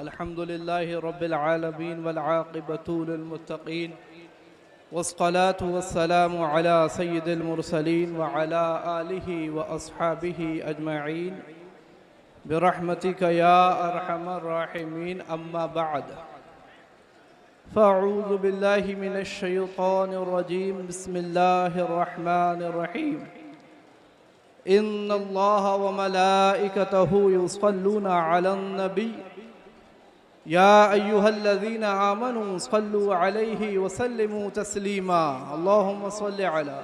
الحمد لله رب العالمين والعاقبة للمتقين والصلاة والسلام على سيد المرسلين وعلى آله وأصحابه أجمعين برحمتك يا أرحم الراحمين. أما بعد، فأعوذ بالله من الشيطان الرجيم. بسم الله الرحمن الرحيم. إن الله وملائكته يصلون على النبي يا أيها الذين آمنوا صلوا عليه وسلموا تسليما. اللهم صل على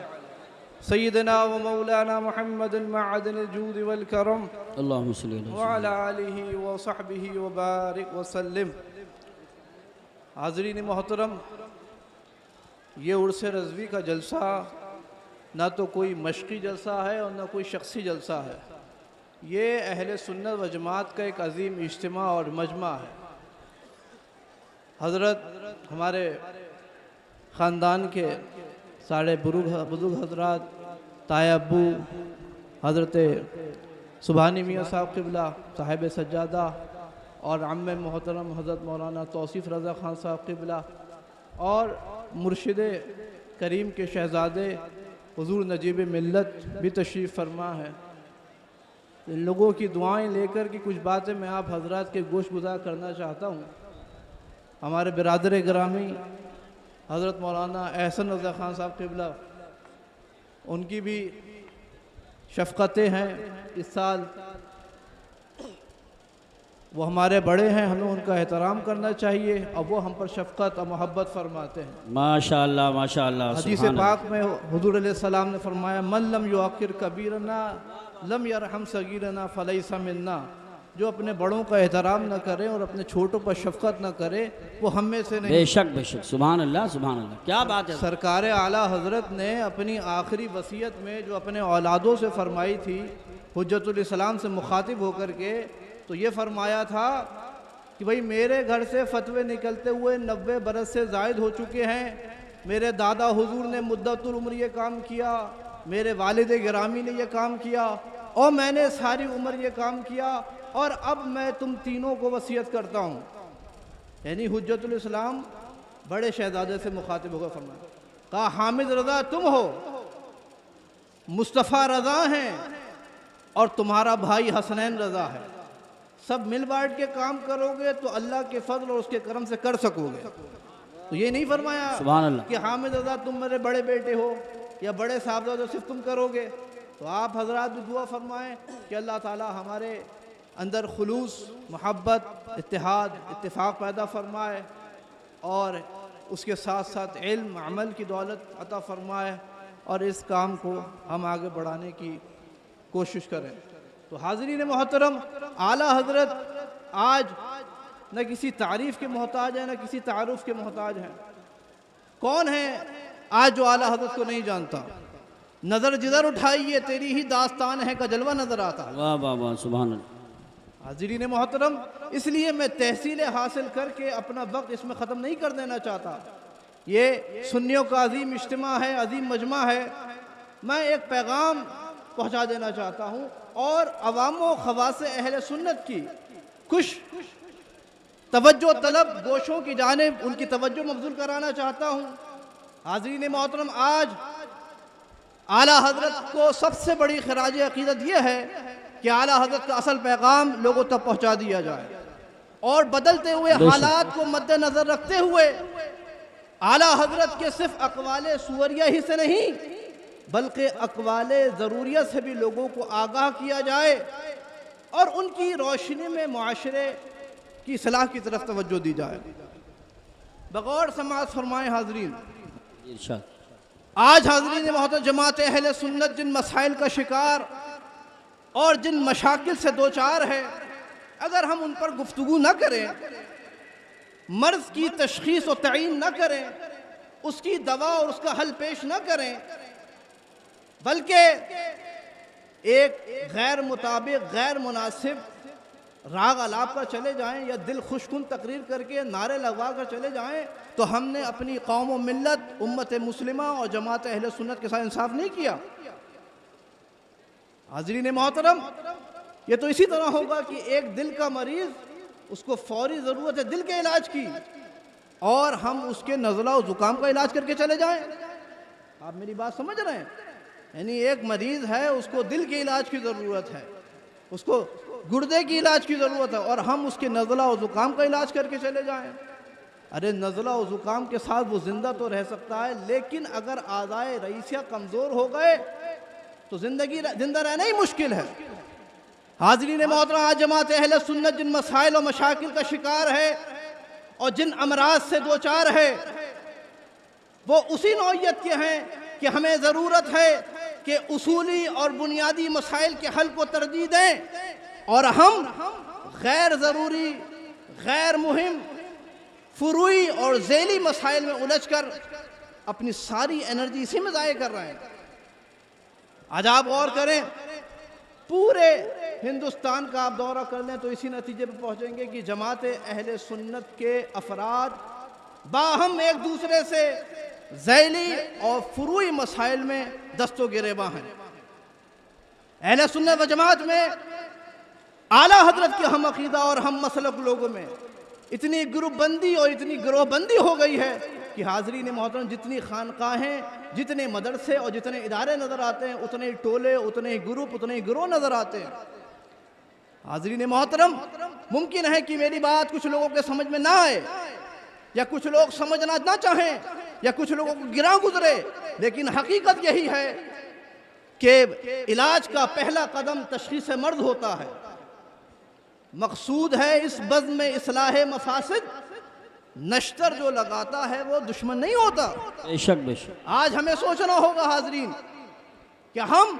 سيدنا ومولانا محمد معدن الجود والكرم اللهم صل على وعلى آله وصحبه وبارك وسلم. حاضرین محترم، یہ عرس رضوی کا جلسہ نہ تو کوئی مشقی جلسہ ہے اور نہ کوئی شخصی جلسہ ہے. یہ اہل سنت و جماعت کا ایک عظیم اجتماع اور مجمع ہے. حضرت ہمارے خاندان کے سارے بزرگ حضرات، تائے ابو حضرت سبحانی میاں صاحب قبلہ صاحب سجادہ اور عم محترم حضرت مولانا توصیف رضا خان صاحب قبلہ اور مرشد کریم کے شہزادے حضور نجیب ملت بھی تشریف فرما ہے. ان لوگوں کی دعائیں لے کر کی کچھ باتیں میں آپ حضرات کے گوش گزار کرنا چاہتا ہوں. ہمارے برادر گرامی حضرت مولانا احسن رضا خان صاحب قبلہ، ان کی بھی شفقتیں ہیں. اس سال وہ ہمارے بڑے ہیں، ہمیں ان کا احترام کرنا چاہیے اور وہ ہم پر شفقت اور محبت فرماتے ہیں. ماشاءاللہ ماشاءاللہ. حدیث پاک میں حضور علیہ السلام نے فرمایا من لم یعقر کبیرنا لم یرحم صغیرنا فلیس منا. جو اپنے بڑوں کا احترام نہ کرے اور اپنے چھوٹوں پر شفقت نہ کرے وہ ہم میں سے نہیں. بے شک بے شک. سبحان اللہ سبحان اللہ. کیا بات ہے. سرکار اعلیٰ حضرت نے اپنی آخری وصیت میں جو اپنے اولادوں سے فرمائی تھی حجت الاسلام سے مخاطب ہو کر کے، تو یہ فرمایا تھا کہ بھئی میرے گھر سے فتوے نکلتے ہوئے 90 برس سے زائد ہو چکے ہیں. میرے دادا حضور نے مدت العمر یہ کام کیا، میرے والد گرامی نے یہ کام کیا اور میں نے ساری عمر یہ کام کیا، اور اب میں تم تینوں کو وصیت کرتا ہوں. یعنی حجت الاسلام بڑے شہزادے سے مخاطب ہو کر فرمایا، کہا حامد رضا تم ہو، مصطفیٰ رضا ہیں اور تمہارا بھائی حسنین رضا ہے. سب مل بانٹ کے کام کرو گے تو اللہ کے فضل اور اس کے کرم سے کر سکو گے. تو یہ نہیں فرمایا سبحان اللہ کہ حامد رضا تم میرے بڑے بیٹے ہو یا بڑے صاحبزادے صرف تم کرو گے. تو آپ حضرات بھی دعا فرمائیں کہ اللہ تعالی ہمارے اندر خلوص، محبت، اتحاد، اتفاق پیدا فرمائے اور اس کے ساتھ ساتھ علم عمل کی دولت عطا فرمائے اور اس کام کو ہم آگے بڑھانے کی کوشش کریں. تو حاضرین محترم، اعلیٰ حضرت آج نہ کسی تعریف کے محتاج ہیں نہ کسی تعارف کے محتاج ہیں. کون ہیں آج جو اعلیٰ حضرت کو نہیں جانتا؟ نظر جدھر اٹھائیے تیری ہی داستان ہے کا جلوہ نظر آتا ہے. واہ واہ واہ. سبحان اللہ. حاضرین محترم، اس لیے میں تحصیل حاصل کر کے اپنا وقت اس میں ختم نہیں کر دینا چاہتا. یہ سنیوں کا عظیم اجتماع ہے، عظیم مجمع ہے. میں ایک پیغام پہنچا دینا چاہتا ہوں اور عوام و خواص اہل سنت کی کچھ توجہ طلب گوشوں کی جانب ان کی توجہ مبذول کرانا چاہتا ہوں. حاضرین محترم، آج اعلیٰ حضرت کو سب سے بڑی خراج عقیدت یہ ہے کہ اعلیٰ حضرت کا اصل پیغام لوگوں تک پہنچا دیا جائے اور بدلتے ہوئے حالات کو مد نظر رکھتے ہوئے اعلیٰ حضرت کے صرف اقوال سوریہ ہی سے نہیں بلکہ اقوال ضروریہ سے بھی لوگوں کو آگاہ کیا جائے اور ان کی روشنی میں معاشرے کی اصلاح کی طرف توجہ دی جائے. بغور سماعت فرمائیں حاضرین، ارشاد. آج حاضرین محترم جماعت اہل سنت جن مسائل کا شکار اور جن مشاکل سے دوچار ہے، اگر ہم ان پر گفتگو نہ کریں، مرض کی تشخیص و تعین نہ کریں، اس کی دوا اور اس کا حل پیش نہ کریں، بلکہ ایک غیر مطابق غیر مناسب راگ الاپ پر چلے جائیں یا دل خوشکن تقریر کر کے نعرے لگوا کر چلے جائیں، تو ہم نے اپنی قوم و ملت امت مسلمہ اور جماعت اہل سنت کے ساتھ انصاف نہیں کیا. حاضرین محترم، یہ تو اسی طرح ہوگا کہ ایک دل کا مریض اس کو فوری ضرورت ہے دل کے علاج کی، اور ہم اس کے نزلہ و زکام کا علاج کر کے چلے جائیں؟ آپ میری بات سمجھ رہے ہیں؟ یعنی ایک مریض ہے، اس کو دل کے علاج کی ضرورت ہے، اس کو گردے کی علاج کی ضرورت ہے، اور ہم اس کے نزلہ و زکام کا علاج کر کے چلے جائیں؟ ارے نزلہ و زکام کے ساتھ وہ زندہ تو رہ سکتا ہے، لیکن اگر اعضائے رئیسیہ کمزور ہو گئے تو زندہ رہنا ہی مشکل ہے۔ حاضرین محترم، آج جماعت اہل سنت جن مسائل و مشاکل کا شکار ہے اور جن امراض سے دوچار ہے، وہ اسی نوعیت کے ہیں کہ ہمیں ضرورت ہے کہ اصولی اور بنیادی مسائل کے حل کو ترجیح دیں، اور ہم غیر ضروری، غیر مہم، فروعی اور ذیلی مسائل میں الجھ کر اپنی ساری انرجی اسی میں ضائع کر رہے ہیں۔ آج آپ غور کریں، پورے ہندوستان کا آپ دورہ کر لیں تو اسی نتیجے پہ پہنچیں گے کہ جماعت اہل سنت کے افراد باہم ایک دوسرے سے ذیلی اور فروعی مسائل میں دست و گریباں ہیں۔ اہل سنت و جماعت میں اعلیٰ حضرت کے ہم عقیدہ اور ہم مسلک لوگوں میں اتنی گروپ بندی اور اتنی گروہ بندی ہو گئی ہے کہ حاضرین محترم جتنی خانقاہیں، جتنے مدرسے اور جتنے ادارے نظر آتے ہیں، اتنے ہی ٹولے، اتنے ہی گروپ، اتنے ہی گروہ نظر آتے ہیں۔ حاضرین محترم، ممکن ہے کہ میری بات کچھ لوگوں کے سمجھ میں نہ آئے، یا کچھ لوگ سمجھنا نہ چاہیں، یا کچھ لوگوں کو گراں گزرے، لیکن حقیقت یہی ہے کہ علاج کا پہلا قدم تشخیص مرض ہوتا ہے۔ مقصود ہے اس بزم میں اصلاح مفاسد، نشتر جو لگاتا ہے وہ دشمن نہیں ہوتا۔ بے شک بے شک۔ آج ہمیں سوچنا ہوگا حاضرین کہ ہم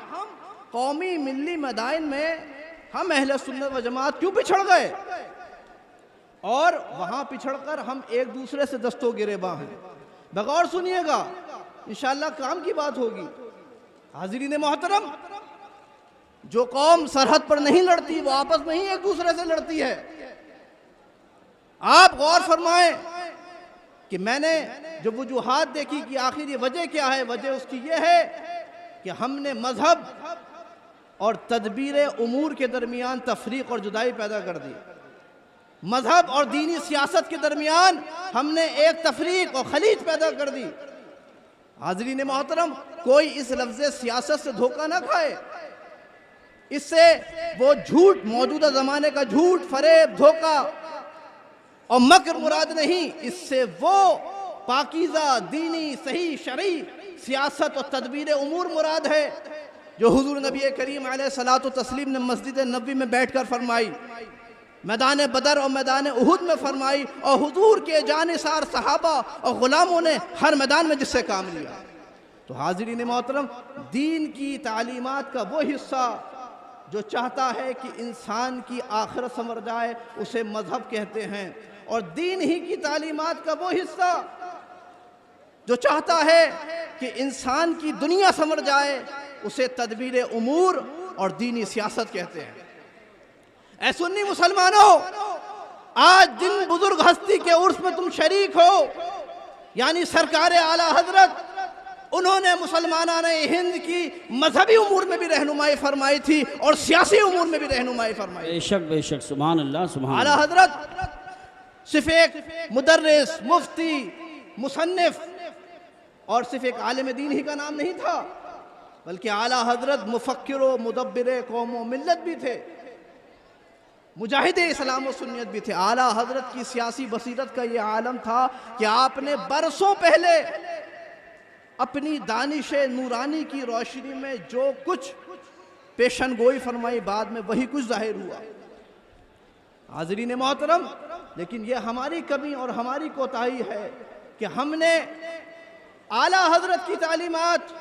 قومی ملی میدان میں ہم اہل سنت و جماعت کیوں پچھڑ گئے، اور وہاں پچھڑ کر ہم ایک دوسرے سے دست و گریباں ہیں۔ بغور سنیے گا، انشاءاللہ کام کی بات ہوگی۔ حاضرین محترم، جو قوم سرحد پر نہیں لڑتی وہ آپس میں ہی ایک دوسرے سے لڑتی ہے۔ آپ غور فرمائیں کہ میں نے جو وجوہات دیکھی کہ آخر یہ وجہ کیا ہے، وجہ اس کی یہ ہے کہ ہم نے مذہب اور تدبیر امور کے درمیان تفریق اور جدائی پیدا کر دی۔ مذہب اور دینی سیاست کے درمیان ہم نے ایک تفریق اور خلیج پیدا کر دی۔ حاضرین محترم، کوئی اس لفظ سیاست سے دھوکہ نہ کھائے، اس سے وہ جھوٹ، موجودہ زمانے کا جھوٹ، فریب، دھوکہ اور مکر مراد نہیں، اس سے وہ پاکیزہ دینی صحیح شرعی سیاست اور تدبیر امور مراد ہے جو حضور نبی کریم علیہ الصلوۃ والتسلیم نے مسجد نبوی میں بیٹھ کر فرمائی، میدان بدر اور میدان احد میں فرمائی، اور حضور کے جانثار صحابہ اور غلاموں نے ہر میدان میں جس سے کام لیا۔ تو حاضرین محترم، دین کی تعلیمات کا وہ حصہ جو چاہتا ہے کہ انسان کی آخرت سنور جائے اسے مذہب کہتے ہیں، اور دین ہی کی تعلیمات کا وہ حصہ جو چاہتا ہے کہ انسان کی دنیا سنور جائے اسے تدبیر امور اور دینی سیاست کہتے ہیں۔ اے سنی مسلمانوں، آج جن بزرگ ہستی کے عرس میں تم شریک ہو، یعنی سرکار اعلیٰ حضرت، انہوں نے مسلمانان ہند کی مذہبی امور میں بھی رہنمائی فرمائی تھی اور سیاسی امور میں بھی رہنمائی فرمائی تھی۔ بے شک بے شک، سبحان اللہ سبحان اللہ۔ اعلیٰ حضرت صرف ایک مدرس، مفتی، مصنف اور صرف ایک عالم دین ہی کا نام نہیں تھا، بلکہ اعلیٰ حضرت مفکر و مدبر قوم و ملت بھی تھے، مجاہد اسلام و سنیت بھی تھے۔ اعلیٰ حضرت کی سیاسی بصیرت کا یہ عالم تھا کہ آپ نے برسوں پہلے اپنی دانش نورانی کی روشنی میں جو کچھ پیشن گوئی فرمائی، بعد میں وہی کچھ ظاہر ہوا۔ حاضرین محترم، لیکن یہ ہماری کمی اور ہماری کوتاہی ہے کہ ہم نے اعلیٰ حضرت کی تعلیمات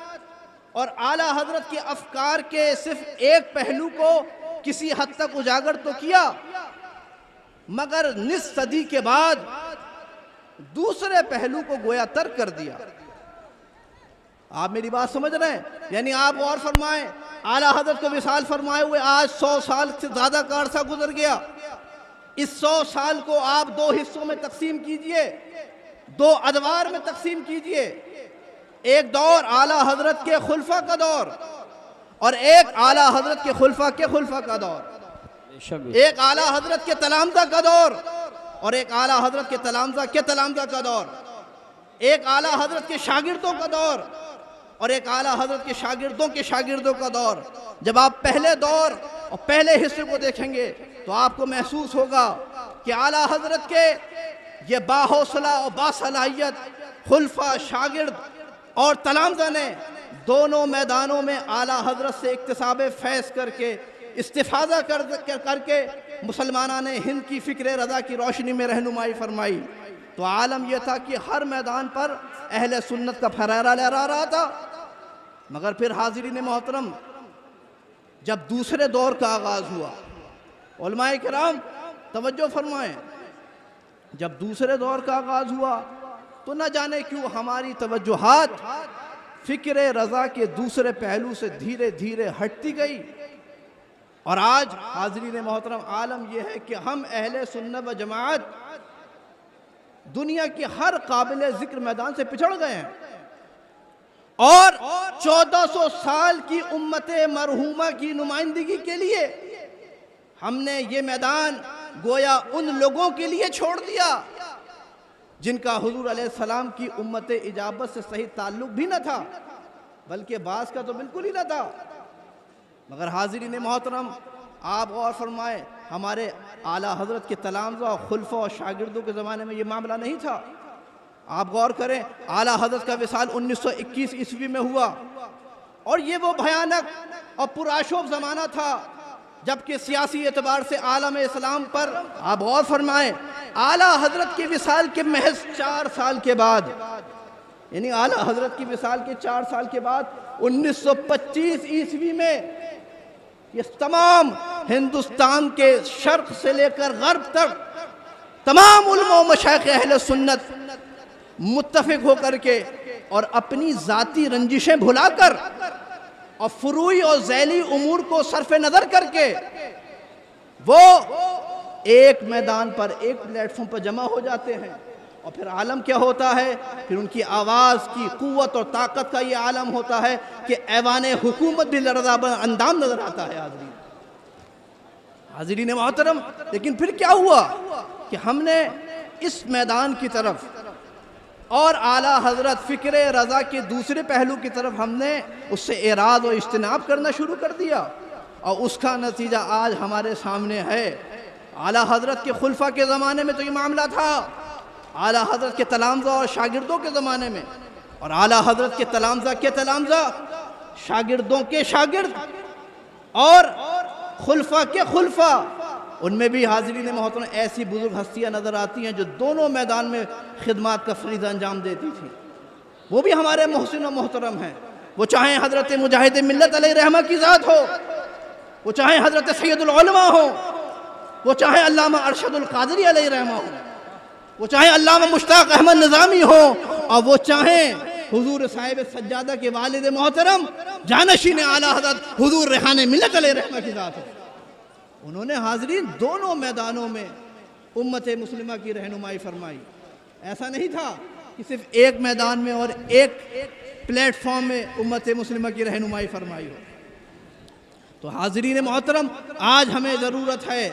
اور اعلیٰ حضرت کے افکار کے صرف ایک پہلو کو کسی حد تک اجاگر تو کیا، مگر نصف صدی کے بعد دوسرے پہلو کو گویا ترک کر دیا۔ آپ میری بات سمجھ رہے ہیں؟ یعنی آپ غور فرمائیں، اعلیٰ حضرت کو وصال فرمائے ہوئے آج 100 سال سے زیادہ کا عرصہ گزر گیا۔ اس 100 سال کو آپ 2 حصوں میں تقسیم کیجئے، 2 ادوار میں تقسیم کیجئے۔ ایک دور اعلیٰ حضرت کے خلفاء کا دور، اور ایک اعلیٰ حضرت کے خلفاء کا دور۔ ایک اعلیٰ حضرت کے تلامذہ کا دور اور ایک اعلیٰ حضرت کے تلامذہ کا دور، ایک اعلیٰ حضرت کے شاگردوں کا دور اور ایک اعلیٰ حضرت کے شاگردوں کا دور۔ جب آپ پہلے دور اور پہلے حصے کو دیکھیں گے تو آپ کو محسوس ہوگا کہ اعلیٰ حضرت کے یہ باحوصلہ اور باصلاحیت خلفاء، شاگرد اور تلامذہ نے دونوں میدانوں میں اعلیٰ حضرت سے اکتساب فیض کر کے، استفادہ کر کے مسلمانان ہند کی فکر رضا کی روشنی میں رہنمائی فرمائی۔ تو عالم یہ تھا کہ ہر میدان پر اہل سنت کا پھریرا لہرا رہا تھا، مگر پھر حاضرین محترم جب دوسرے دور کا آغاز ہوا، علماء کرام توجہ فرمائیں، جب دوسرے دور کا آغاز ہوا تو نہ جانے کیوں ہماری توجہات فکر رضا کے دوسرے پہلو سے دھیرے دھیرے ہٹتی گئی، اور آج حاضرین محترم عالم یہ ہے کہ ہم اہل سنت و جماعت دنیا کی ہر قابل ذکر میدان سے پچھڑ گئے ہیں، اور 1400 سال کی امت مرحومہ کی نمائندگی کے لیے ہم نے یہ میدان گویا ان لوگوں کے لیے چھوڑ دیا جن کا حضور علیہ السلام کی امت اجابت سے صحیح تعلق بھی نہ تھا، بلکہ بعض کا تو بالکل ہی نہ تھا۔ مگر حاضرین محترم آپ غور فرمائیں، ہمارے اعلیٰ حضرت کے تلامذہ اور خلفاء اور شاگردوں کے زمانے میں یہ معاملہ نہیں تھا۔ آپ غور کریں، اعلیٰ حضرت کا وصال 1921 عیسوی میں ہوا، اور یہ وہ بھیانک اور پرآشوب زمانہ تھا جبکہ سیاسی اعتبار سے عالم اسلام پر، آپ غور فرمائیں، اعلیٰ حضرت کے وصال کے محض 4 سال کے بعد، یعنی اعلیٰ حضرت کی وصال کے 4 سال کے بعد 1925 عیسوی میں یہ تمام ہندوستان کے شرق سے لے کر غرب تک تمام علماء و مشائخ اہل سنت متفق ہو کر کے اور اپنی ذاتی رنجشیں بھلا کر اور فروعی اور ذیلی امور کو صرف نظر کر کے وہ ایک میدان پر، ایک پلیٹ فارم پر جمع ہو جاتے ہیں، اور پھر عالم کیا ہوتا ہے؟ پھر ان کی آواز کی قوت اور طاقت کا یہ عالم ہوتا ہے کہ ایوان حکومت بھی لرزا اندام نظر آتا ہے۔ حاضرین محترم، لیکن پھر کیا ہوا کہ ہم نے اس میدان کی طرف اور اعلیٰ حضرت فکر رضا کے دوسرے پہلو کی طرف ہم نے اس سے اعراض و اجتناب کرنا شروع کر دیا، اور اس کا نتیجہ آج ہمارے سامنے ہے۔ اعلیٰ حضرت کے خلفاء کے زمانے میں تو یہ معاملہ تھا، اعلیٰ حضرت کے تلامذہ اور شاگردوں کے زمانے میں، اور اعلیٰ حضرت کے تلامذہ شاگردوں کے شاگرد اور خلفاء کے خلفاء، ان میں بھی حاضرین محترم ایسی بزرگ ہستیاں نظر آتی ہیں جو دونوں میدان میں خدمات کا فریضہ انجام دیتی تھی، وہ بھی ہمارے محسن و محترم ہیں، وہ چاہیں حضرت مجاہد ملت علیہ رحمہ کی ذات ہو، وہ چاہیں حضرت سید العلماء ہو، وہ چاہیں علامہ ارشد القادری علیہ رحمہ ہو، وہ چاہیں علامہ مشتاق احمد نظامی ہو، اور وہ چاہیں حضور صاحب سجادہ کے والد محترم جانشین اعلیٰ حضرت حضور ریحان ملت علیہ رحمہ کی ذات ہے۔ انہوں نے حاضرین دونوں میدانوں میں امت مسلمہ کی رہنمائی فرمائی۔ ایسا نہیں تھا کہ صرف ایک میدان میں اور ایک پلیٹ فارم میں امت مسلمہ کی رہنمائی فرمائی ہو۔ تو حاضرین محترم، آج ہمیں ضرورت ہے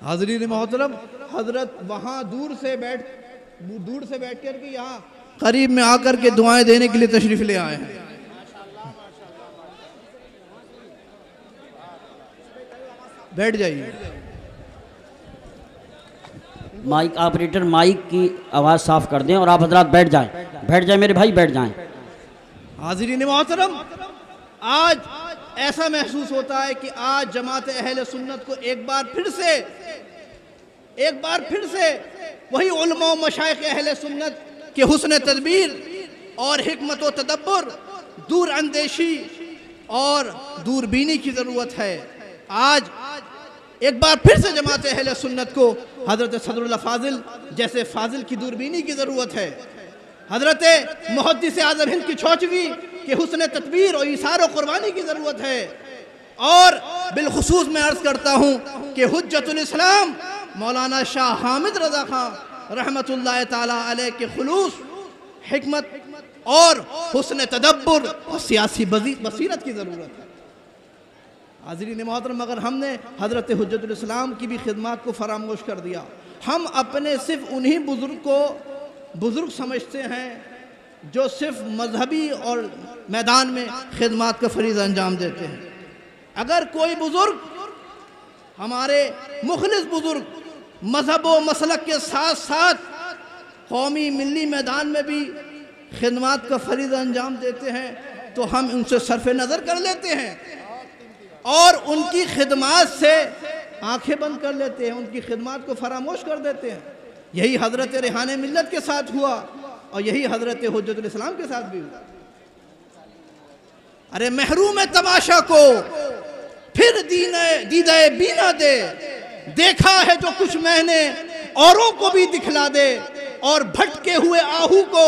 حاضرین محترم، حضرت وہاں دور سے بیٹھ کر کے یہاں قریب میں آ کر کے دعائیں دینے کے لیے تشریف لے آئے ہیں۔ بیٹھ جائیے۔ مائک آپریٹر مائک کی آواز صاف کر دیں اور آپ حضرات بیٹھ جائیں میرے بھائی، بیٹھ جائیں۔ حاضرین محترم، آج ایسا محسوس ہوتا ہے کہ آج جماعت اہل سنت کو ایک بار پھر سے وہی علماء و مشائخ اہل سنت کے حسن تدبیر اور حکمت و تدبر، دور اندیشی اور دوربینی کی ضرورت ہے۔ آج ایک بار پھر سے جماعت اہل سنت کو حضرت صدر اللہ فاضل جیسے فاضل کی دوربینی کی ضرورت ہے۔ حضرت محدث اعظم ہند کی 6ویں کہ حسن تدبیر اور ایثار و قربانی کی ضرورت ہے۔ اور بالخصوص میں عرض کرتا ہوں کہ حجت الاسلام مولانا شاہ حامد رضا خان رحمت اللہ تعالیٰ علیہ کے خلوص، حکمت اور حسن تدبر اور سیاسی بصیرت کی ضرورت ہے۔ حاضرین محترم، اگر ہم نے حضرت حجت الاسلام کی بھی خدمات کو فراموش کر دیا، ہم اپنے صرف انہی بزرگ کو بزرگ سمجھتے ہیں جو صرف مذہبی اور میدان میں خدمات کا فریضہ انجام دیتے ہیں۔ اگر کوئی بزرگ، ہمارے مخلص بزرگ مذہب و مسلک کے ساتھ ساتھ قومی ملی میدان میں بھی خدمات کا فریضہ انجام دیتے ہیں تو ہم ان سے صرف نظر کر لیتے ہیں اور ان کی خدمات سے آنکھیں بند کر لیتے ہیں، ان کی خدمات کو فراموش کر دیتے ہیں۔ یہی حضرت ریحان ملت کے ساتھ ہوا اور یہی حضرت حجت الاسلام کے ساتھ بھی ہوا۔ ارے محروم تماشا کو پھر دیدہ بینا دے، دیکھا ہے جو کچھ میں نے اوروں کو بھی دکھلا دے، اور بھٹکے ہوئے آہو کو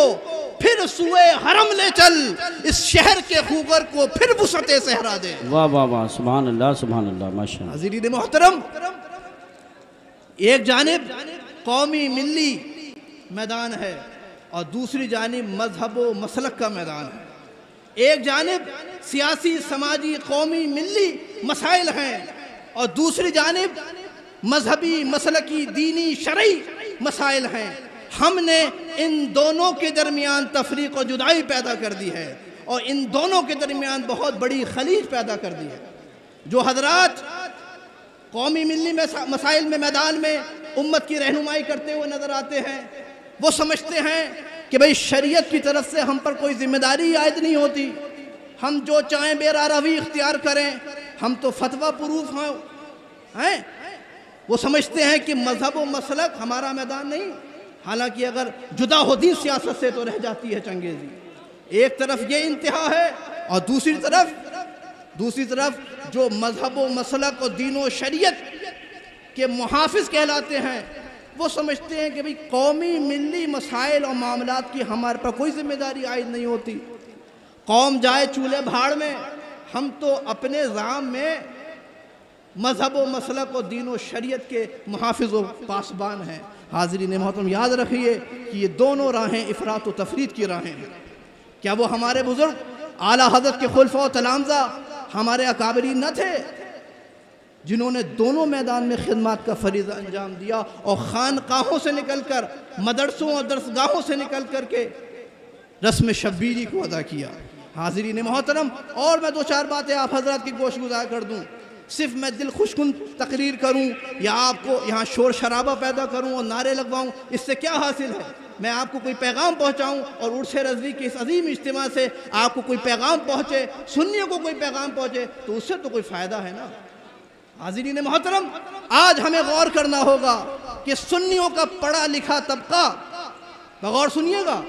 پھر سوئے حرم لے چل، اس شہر کے خوگر کو پھر وسعت صحرا دے۔ واہ واہ واہ، سبحان اللہ سبحان اللہ، ماشاء اللہ۔ حضرین محترم، ایک جانب قومی ملی میدان ہے اور دوسری جانب مذہب و مسلک کا میدان ہے۔ ایک جانب سیاسی، سماجی، قومی ملی مسائل ہیں اور دوسری جانب مذہبی، مسلکی، دینی، شرعی مسائل ہیں۔ ہم نے ان دونوں کے درمیان تفریق و جدائی پیدا کر دی ہے اور ان دونوں کے درمیان بہت بڑی خلیج پیدا کر دی ہے۔ جو حضرات قومی ملی مسائل میں میدان میں امت کی رہنمائی کرتے ہوئے نظر آتے ہیں، وہ سمجھتے ہیں کہ بھئی شریعت کی طرف سے ہم پر کوئی ذمہ داری عائد نہیں ہوتی، ہم جو چاہیں بے روی اختیار کریں، ہم تو فتویٰ پروف ہیں۔ وہ سمجھتے ہیں کہ مذہب و مسلک ہمارا میدان نہیں، حالانکہ اگر جدا ہو دین سیاست سے تو رہ جاتی ہے چنگیزی۔ ایک طرف یہ انتہا ہے اور دوسری طرف جو مذہب و مسلک اور دین و شریعت کے محافظ کہلاتے ہیں، وہ سمجھتے ہیں کہ بھئی قومی ملی مسائل اور معاملات کی ہمارے پر کوئی ذمہ داری عائد نہیں ہوتی، قوم جائے چولہے بھاڑ میں، ہم تو اپنے زعم میں مذہب و مسلک و دین و شریعت کے محافظ و پاسبان ہیں۔ حاضرین محترم، یاد رکھیے کہ یہ دونوں راہیں افراط و تفریط کی راہیں ہیں۔ کیا وہ ہمارے بزرگ اعلیٰ حضرت کے خلفاء و تلامذہ ہمارے اکابرین نہ تھے جنہوں نے دونوں میدان میں خدمات کا فریضہ انجام دیا اور خانقاہوں سے نکل کر، مدرسوں اور درسگاہوں سے نکل کر کے رسم شبیری کو ادا کیا؟ حاضرین محترم، اور میں دو چار باتیں آپ حضرات کی گوش گزار کر دوں، صرف میں دل خوشکن تقریر کروں یا آپ کو یہاں شور شرابہ پیدا کروں اور نعرے لگواؤں، اس سے کیا حاصل ہے؟ میں آپ کو کوئی پیغام پہنچاؤں اور عرس رضوی کے اس عظیم اجتماع سے آپ کو کوئی پیغام پہنچے، سنیوں کو کوئی پیغام پہنچے تو اس سے تو کوئی فائدہ ہے نا۔ حاضرین محترم، آج ہمیں غور کرنا ہوگا کہ سنیوں کا پڑھا لکھا طبقہ، بغور سنیے گا،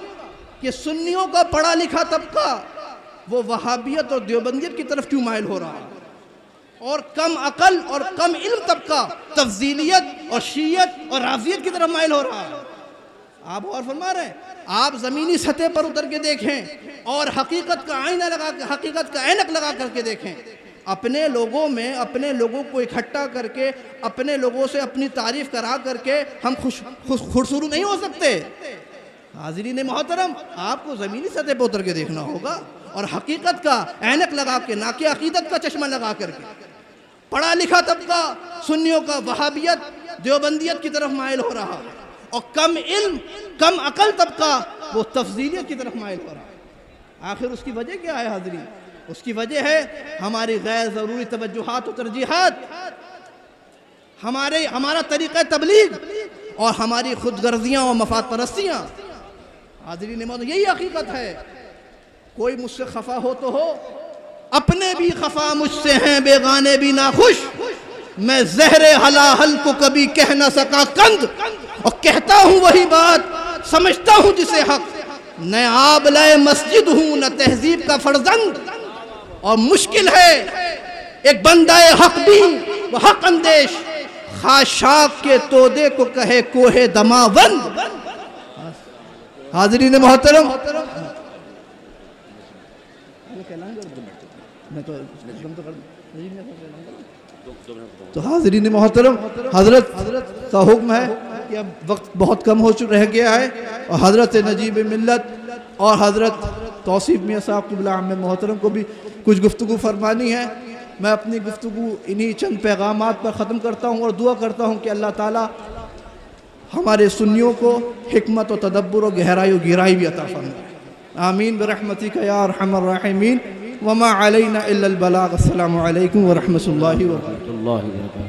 کہ سنیوں کا پڑھا لکھا طبقہ وہ وہابیت اور دیوبندیت کی طرف کیوں مائل ہو رہا ہے، اور کم عقل اور کم علم طبقہ تفضیلیت اور شیعیت اور رافضیت کی طرف مائل ہو رہا ہے۔ آپ غور فرما رہے ہیں؟ آپ زمینی سطح پر اتر کے دیکھیں اور حقیقت کا آئینہ لگا کے، حقیقت کا عینک لگا کر کے دیکھیں۔ اپنے لوگوں میں اپنے لوگوں کو اکٹھا کر کے، اپنے لوگوں سے اپنی تعریف کرا کر کے ہم خوشرو نہیں ہو سکتے۔ حاضرین محترم، آپ کو زمینی سطح پر اتر کے دیکھنا ہوگا اور حقیقت کا عینک لگا کے، نہ کہ عقیدت کا چشمہ لگا کر کے۔ پڑھا لکھا طبقہ سنیوں کا وہابیت، دیوبندیت کی طرف مائل ہو رہا ہے، اور کم علم، کم عقل طبقہ وہ تفضیلیت کی طرف مائل ہو رہا ہے۔ آخر اس کی وجہ کیا ہے حاضرین؟ اس کی وجہ ہے ہماری غیر ضروری توجہات و ترجیحات، ہمارا طریقہ تبلیغ اور ہماری خود غرضیاں اور مفاد پرستیاں۔ حاضرین محترم، یہی حقیقت ہے۔ کوئی مجھ سے خفا ہو تو ہو، اپنے بھی خفا مجھ سے ہیں، بیگانے بھی ناخوش، میں زہر حلاحل کو کبھی کہہ نہ سکا کند، اور کہتا ہوں وہی بات، سمجھتا ہوں جسے حق، نہ آبلۂ مسجد ہوں نہ تہذیب کا فرزند، اور مشکل ہے ایک بندہ حق بھی وہ حق اندیش، خاشاک کے تودے کو کہے کوہ دماوند۔ حاضرین محترم، میں تو تو حاضرین محترم، حضرت کا حکم ہے کہ اب وقت بہت کم رہ گیا ہے، اور حضرت نجیب ملت اور حضرت توصیف میاں صاحب قبلہ عام محترم کو بھی کچھ گفتگو فرمانی ہے۔ میں اپنی گفتگو انہی چند پیغامات پر ختم کرتا ہوں اور دعا کرتا ہوں کہ اللہ تعالیٰ ہمارے سنیوں کو حکمت و تدبر و گہرائی و گہرائی بھی عطا فرمائے۔ آمین برحمتک یا ارحم الراحمین، وما علینا الا البلاغ۔ السلام علیکم ورحمۃ اللہ وبرکاتہ۔